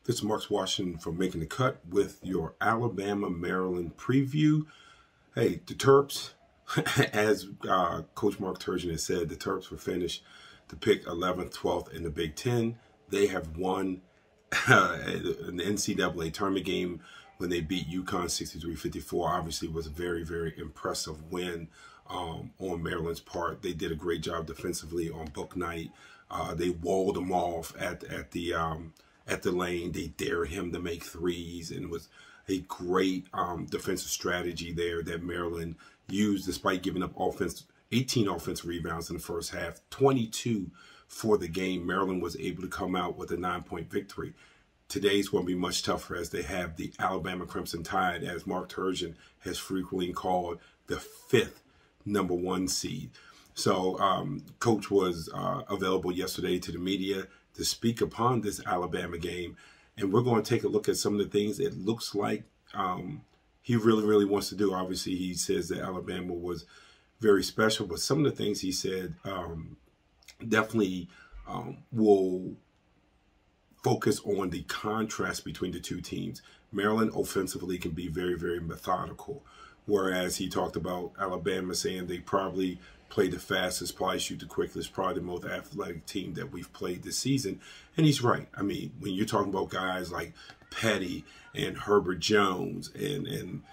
This is Mark Washington from Making the Cut with your Alabama-Maryland preview. Hey, the Terps, as Coach Mark Turgeon has said, the Terps were finished to pick 11th, 12th in the Big Ten. They have won an NCAA tournament game when they beat UConn 63-54. Obviously, it was a very, very impressive win on Maryland's part. They did a great job defensively on book night. They walled them off at the lane. They dared him to make threes, and it was a great defensive strategy there that Maryland used despite giving up 18 offensive rebounds in the first half, 22 for the game. Maryland was able to come out with a 9-point victory. Today's going to be much tougher as they have the Alabama Crimson Tide, as Mark Turgeon has frequently called the 5th #1 seed. So Coach was available yesterday to the media to speak upon this Alabama game, and we're going to take a look at some of the things it looks like he really, really wants to do. Obviously, he says that Alabama was very special, but some of the things he said definitely will focus on the contrast between the two teams. Maryland offensively can be very, very methodical, whereas he talked about Alabama saying they probably play the fastest, probably shoot the quickest, probably the most athletic team that we've played this season. And he's right. I mean, when you're talking about guys like Petty and Herbert Jones and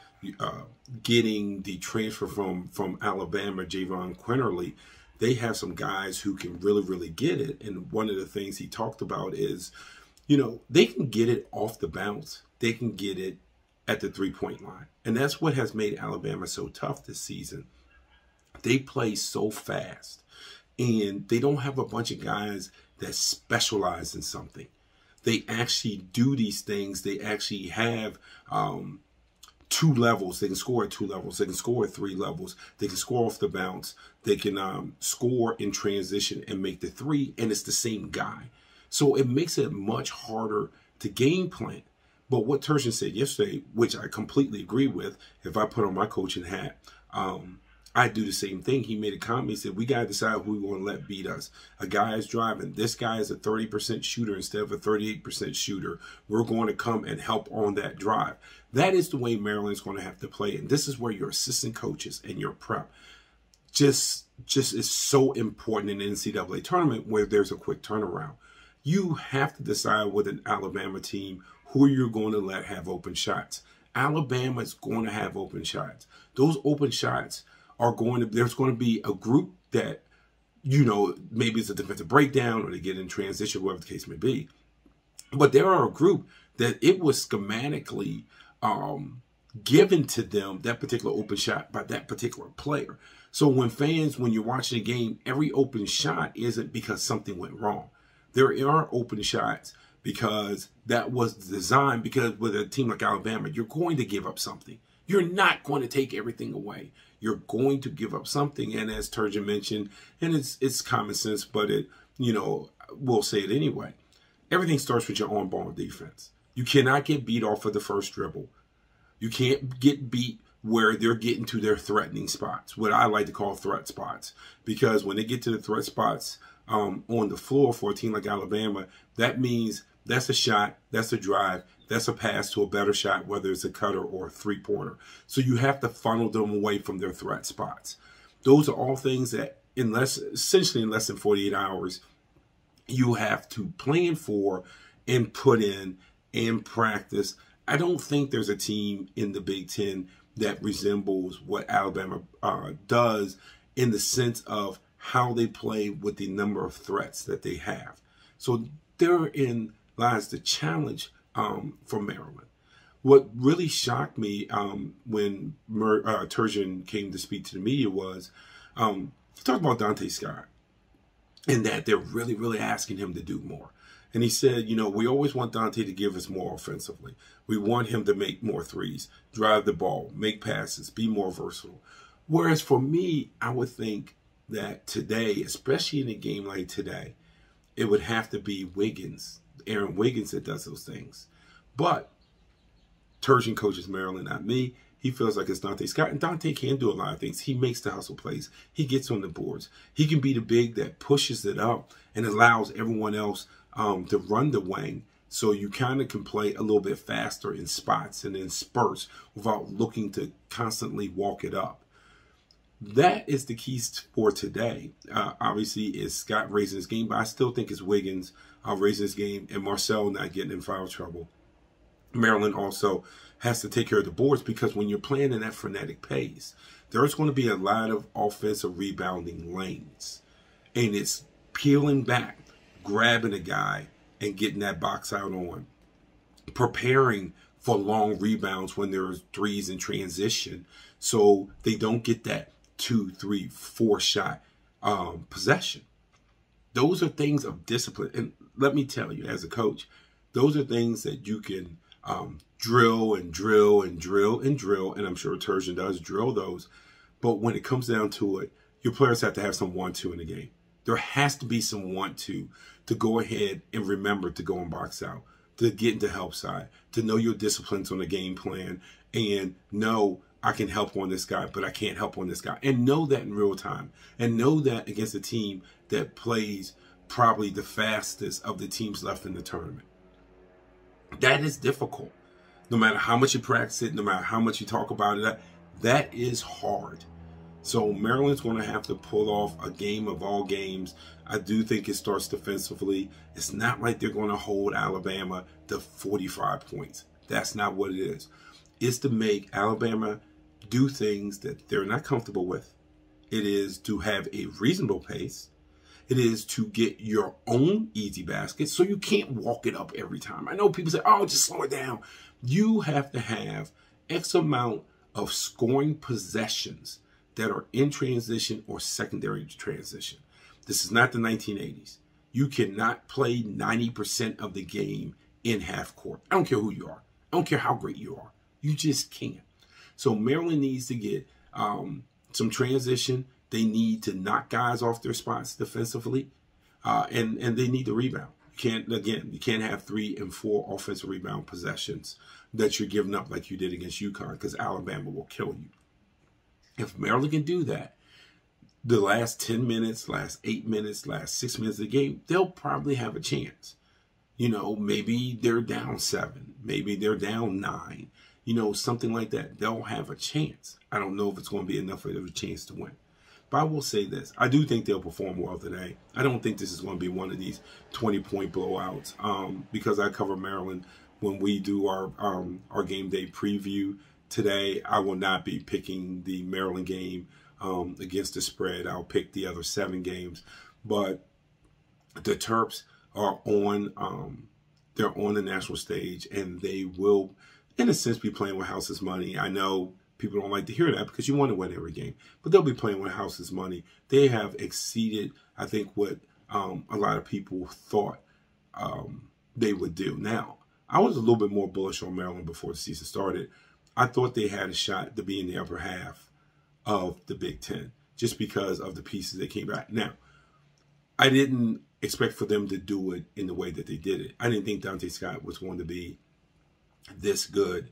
getting the transfer from Alabama, Javon Quinterly, they have some guys who can really, really get it. And one of the things he talked about is, they can get it off the bounce. They can get it at the three-point line. And that's what has made Alabama so tough this season. They play so fast, and they don't have a bunch of guys that specialize in something. They actually do these things. They actually have 2 levels. They can score at 2 levels. They can score at 3 levels. They can score off the bounce. They can score in transition and make the 3, and it's the same guy. So it makes it much harder to game plan. But what Turgeon said yesterday, which I completely agree with, if I put on my coaching hat, I do the same thing. He made a comment. He said, we got to decide who we want to let beat us. A guy is driving. This guy is a 30% shooter instead of a 38% shooter. We're going to come and help on that drive. That is the way Maryland's going to have to play. And this is where your assistant coaches and your prep just is so important in the NCAA tournament where there's a quick turnaround. You have to decide with an Alabama team who you're going to let have open shots. Alabama is going to have open shots. Those open shots there's going to be a group that, maybe it's a defensive breakdown or they get in transition, whatever the case may be. But there are a group that it was schematically given to them, that particular open shot by that particular player. So when you're watching a game, every open shot isn't because something went wrong. There are open shots because that was designed, because with a team like Alabama, you're going to give up something. You're not going to take everything away. You're going to give up something. And as Turgeon mentioned, and it's common sense, but we'll say it anyway. Everything starts with your on-ball defense. You cannot get beat off of the first dribble. You can't get beat where they're getting to their threatening spots, what I like to call threat spots. Because when they get to the threat spots on the floor for a team like Alabama, that means that's a shot, that's a drive, that's a pass to a better shot, whether it's a cutter or a three-pointer. So you have to funnel them away from their threat spots. Those are all things that essentially in less than 48 hours, you have to plan for and put in and practice. I don't think there's a team in the Big Ten that resembles what Alabama does in the sense of how they play with the number of threats that they have. So therein lies the challenge for Maryland. What really shocked me when Turgeon came to speak to the media was he talked about Donta Scott and that they're really, really asking him to do more. And he said, we always want Donta to give us more offensively. We want him to make more threes, drive the ball, make passes, be more versatile. Whereas for me, I would think that today, especially in a game like today, it would have to be Aaron Wiggins that does those things. But Turgeon coaches Maryland, not me. He feels like it's Donta Scott. And Donta can do a lot of things. He makes the hustle plays. He gets on the boards. He can be the big that pushes it up and allows everyone else to run the wing So you kind of can play a little bit faster in spots and in spurts without looking to constantly walk it up. That is the key for today. Obviously, is Scott raising his game, but I still think it's Wiggins raising his game and Marcel not getting in foul trouble. Maryland also has to take care of the boards, because when you're playing in that frenetic pace, there's going to be a lot of offensive rebounding lanes. And it's peeling back, grabbing a guy, and getting that box out on. Preparing for long rebounds when there's threes in transition, so they don't get that 2, 3, 4 shot possession. Those are things of discipline. And let me tell you, as a coach, those are things that you can drill and drill and drill and drill. And I'm sure Turgeon does drill those. But when it comes down to it, your players have to have some 1-2 in the game. There has to be some 1-2 to go ahead and remember to go and box out, to get into help side, to know your disciplines on the game plan, and know I can help on this guy, but I can't help on this guy. And know that in real time. And know that against a team that plays probably the fastest of the teams left in the tournament. That is difficult. No matter how much you practice it, no matter how much you talk about it, that is hard. So Maryland's going to have to pull off a game of all games. I do think it starts defensively. It's not like they're going to hold Alabama to 45 points. That's not what it is. It's to make Alabama do things that they're not comfortable with. It is to have a reasonable pace. It is to get your own easy basket, so you can't walk it up every time. I know people say, oh, just slow it down. You have to have X amount of scoring possessions that are in transition or secondary transition. This is not the 1980s. You cannot play 90% of the game in half court. I don't care who you are. I don't care how great you are. You just can't. So Maryland needs to get some transition. They need to knock guys off their spots defensively, and they need to rebound. You can't have 3 and 4 offensive rebound possessions that you're giving up like you did against UConn, because Alabama will kill you. If Maryland can do that, the last 10 minutes, last 8 minutes, last 6 minutes of the game, they'll probably have a chance. You know, maybe they're down 7, maybe they're down 9, you know, something like that. They'll have a chance. I don't know if it's going to be enough of a chance to win. But I will say this. I do think they'll perform well today. I don't think this is going to be one of these 20-point blowouts, because I cover Maryland when we do our game day preview. Today, I will not be picking the Maryland game against the spread. I'll pick the other 7 games. But the Terps are on they're on the national stage, and they will, in a sense, be playing with house's money. I know people don't like to hear that because you want to win every game, but they'll be playing with house's money. They have exceeded, I think, what a lot of people thought they would do. Now, I was a little bit more bullish on Maryland before the season started. I thought they had a shot to be in the upper half of the Big Ten just because of the pieces that came back. Now, I didn't expect for them to do it in the way that they did it. I didn't think Dante Scott was going to be this good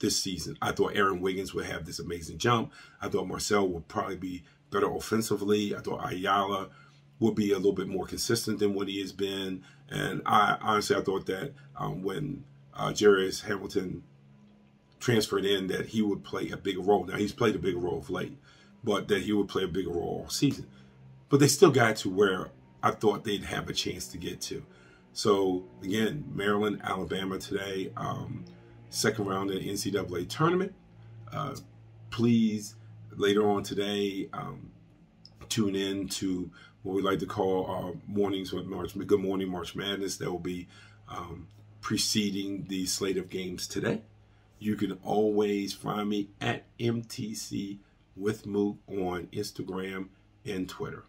this season. I thought Aaron Wiggins would have this amazing jump. I thought Marcel would probably be better offensively. I thought Ayala would be a little bit more consistent than what he has been. And I honestly thought that when Jarius Hamilton transferred in, that he would play a bigger role. Now, he's played a bigger role of late, but that he would play a bigger role all season. But they still got to where I thought they'd have a chance to get to. So, again, Maryland, Alabama today, second round of the NCAA tournament. Please, later on today, tune in to what we like to call our mornings with Good Morning March Madness. That will be preceding the slate of games today. You can always find me at MTC with Mook on Instagram and Twitter.